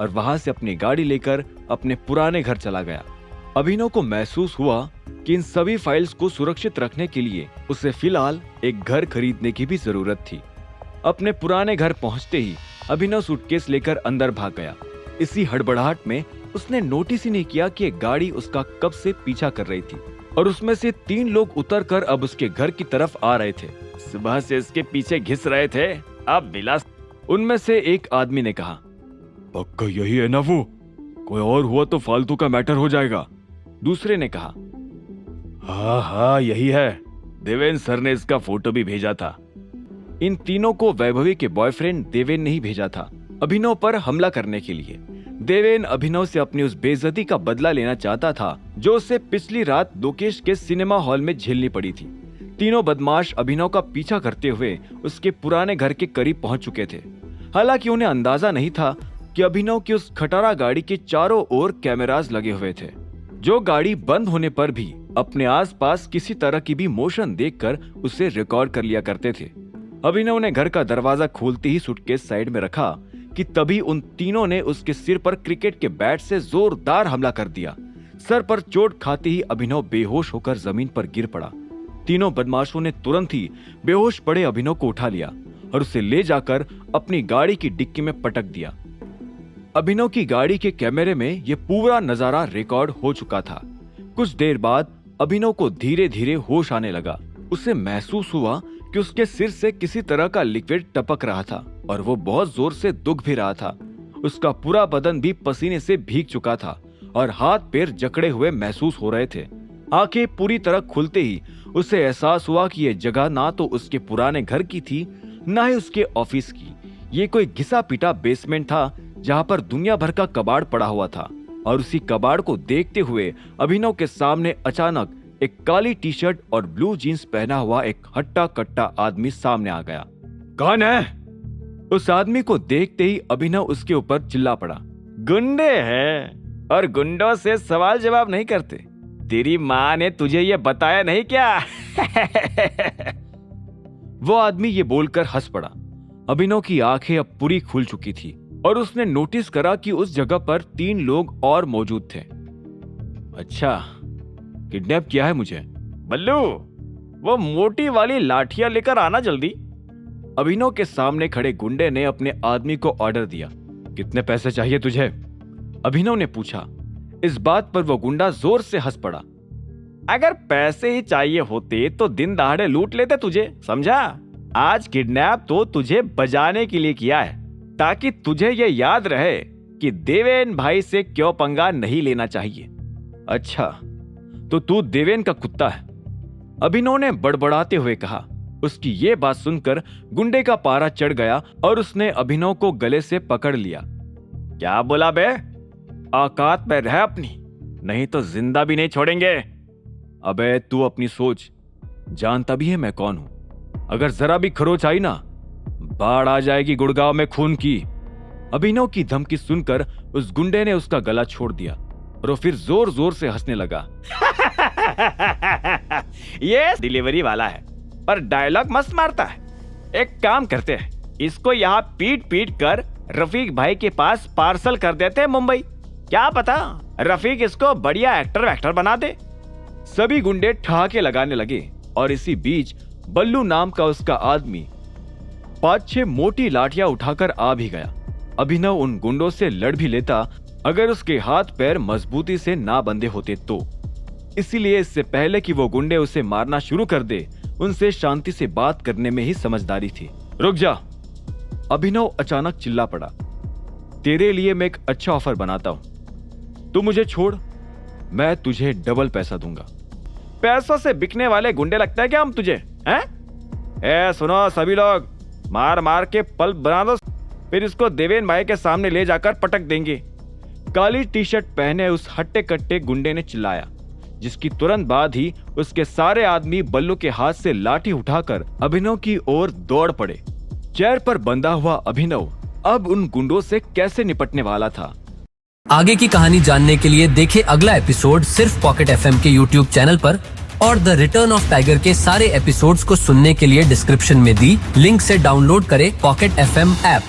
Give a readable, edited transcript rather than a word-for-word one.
और वहां से अपनी गाड़ी लेकर अपने पुराने घर चला गया। अभिनव को महसूस हुआ कि इन सभी फाइल्स को सुरक्षित रखने के लिए उसे फिलहाल एक घर खरीदने की भी जरूरत थी। अपने पुराने घर पहुंचते ही अभिनव सूटकेस लेकर अंदर भाग गया। इसी हड़बड़ाहट में उसने नोटिस ही नहीं किया कि एक गाड़ी उसका कब से पीछा कर रही थी और उसमें से 3 लोग उतरकर अब उसके घर की तरफ आ रहे थे। सुबह से इसके पीछे घिस रहे थे, अब विलास। उनमें से एक आदमी ने कहा, पक्का यही है ना वो? कोई और हुआ तो फालतू का मैटर हो जाएगा। दूसरे ने कहा, हाँ यही है, देवेन सर ने इसका फोटो भी भेजा था। इन तीनों को वैभवी के बॉयफ्रेंड देवेन ने ही भेजा था अभिनव पर हमला करने के लिए। देवेन अभिनव से अपनी उस बेइज्जती का बदला लेना चाहता था जो उसे पिछली रात लोकेश के सिनेमा हॉल में झेलनी पड़ी थी। तीनों बदमाश अभिनव का पीछा करते हुए उसके पुराने घर के करीब पहुंच चुके थे। हालांकि उन्हें अंदाजा नहीं था कि अभिनव की उस खटारा गाड़ी के चारों ओर कैमरास लगे हुए थे, जो गाड़ी बंद होने पर भी अपने आसपास किसी तरह की भी मोशन देखकर उसे रिकॉर्ड कर लिया करते थे। अभिनव ने घर का दरवाजा खोलते ही सूटकेस साइड में रखा कि तभी उन तीनों ने उसके सिर पर क्रिकेट के बैट से जोरदार हमला कर दिया। सर पर चोट खाते ही अभिनव बेहोश होकर जमीन पर गिर पड़ा। तीनों बदमाशों ने तुरंत ही बेहोश पड़े अभिनव को उठा लिया और उसे ले जाकर अपनी गाड़ी की डिक्की में पटक दिया। अभिनव की गाड़ी के कैमरे में यह पूरा नजारा रिकॉर्ड हो चुका था। कुछ देर बाद अभिनव को धीरे धीरे होश आने लगा। उसे महसूस हुआ कि उसके सिर से किसी तरह का लिक्विड टपक रहा था और वो बहुत जोर से दुख भी रहा था। उसका पूरा बदन भी पसीने से भीग चुका था और हाथ पैर जकड़े हुए महसूस हो रहे थे। आंखें पूरी तरह खुलते ही उसे एहसास हुआ कि यह जगह ना तो उसके पुराने घर की थी, ना ही उसके ऑफिस की। ये कोई घिसा पिटा बेसमेंट था जहां पर दुनिया भर का कबाड़ पड़ा हुआ था। और उसी कबाड़ को देखते हुए अभिनव के सामने अचानक एक काली टी शर्ट और ब्लू जीन्स पहना हुआ एक हट्टा कट्टा आदमी सामने आ गया। कौन है? उस आदमी को देखते ही अभिनव उसके ऊपर चिल्ला पड़ा। गुंडे हैं और गुंडों से सवाल जवाब नहीं करते। तेरी माँ ने तुझे ये बताया नहीं क्या? वो आदमी ये बोलकर हंस पड़ा। अभिनव की आंखें अब पूरी खुल चुकी थी और उसने नोटिस करा कि उस जगह पर 3 लोग और मौजूद थे। अच्छा, किडनैप किया है मुझे? बल्लू, वो मोटी वाली लाठियां लेकर आना जल्दी। अभिनव के सामने खड़े गुंडे ने अपने आदमी को ऑर्डर दिया। कितने पैसे चाहिए तुझे? अभिनव ने पूछा। इस बात पर वो गुंडा जोर से हंस पड़ा। अगर पैसे ही चाहिए होते तो दिन दहाड़े लूट लेते तुझे, समझा? आज किडनैप तो तुझे बजाने के लिए किया है, ताकि तुझे ये याद रहे कि देवेन भाई से क्यों पंगा नहीं लेना चाहिए। अच्छा, तो तू देवेन का कुत्ता है? अभिनव ने बड़बड़ाते हुए कहा। उसकी ये बात सुनकर गुंडे का पारा चढ़ गया और उसने अभिनव को गले से पकड़ लिया। क्या बोला बे? औकात में रह अपनी, नहीं तो जिंदा भी नहीं छोड़ेंगे। अबे तू अपनी सोच, जानता भी है मैं कौन हूं। अगर जरा भी खरोच आई ना, बाढ़ आ जाएगी गुड़गांव में खून की। अभिनव की धमकी सुनकर उस गुंडे ने उसका गला छोड़ दिया और वो फिर जोर जोर से हंसने लगा। ये डिलीवरी वाला है पर डायलॉग मस्त मारता है। एक काम करते हैं, इसको यहाँ पीट पीट कर रफीक भाई के पास पार्सल कर देते हैं मुंबई। क्या पता रफीक इसको बढ़िया एक्टर बना दे। सभी गुंडे ठहाके लगाने लगे और इसी बीच बल्लू नाम का उसका आदमी 5-6 मोटी लाठियां उठाकर आ भी गया। अभिनव उन गुंडों से लड़ भी लेता अगर उसके हाथ पैर मजबूती से ना बंधे होते तो। इसीलिए इससे पहले कि वो गुंडे उसे मारना शुरू कर दे, उनसे शांति से बात करने में ही समझदारी थी। रुक जा, अभिनव अचानक चिल्ला पड़ा। तेरे लिए मैं एक अच्छा ऑफर बनाता हूं, तू मुझे छोड़, मैं तुझे डबल पैसा दूंगा। पैसों से बिकने वाले गुंडे लगता है क्या हम तुझे, हैं? ए सुनो सभी लोग, मार मार के पल्प बना दो, फिर इसको देवेन भाई के सामने ले जाकर पटक देंगे। काली टी शर्ट पहने उस हट्टे कट्टे गुंडे ने चिल्लाया, जिसकी तुरंत बाद ही उसके सारे आदमी बल्लू के हाथ से लाठी उठाकर अभिनव की ओर दौड़ पड़े। चेयर पर बंधा हुआ अभिनव अब उन गुंडों से कैसे निपटने वाला था। आगे की कहानी जानने के लिए देखें अगला एपिसोड सिर्फ पॉकेट एफएम के यूट्यूब चैनल पर, और द रिटर्न ऑफ टाइगर के सारे एपिसोड्स को सुनने के लिए डिस्क्रिप्शन में दी लिंक से डाउनलोड करें पॉकेट एफएम ऐप।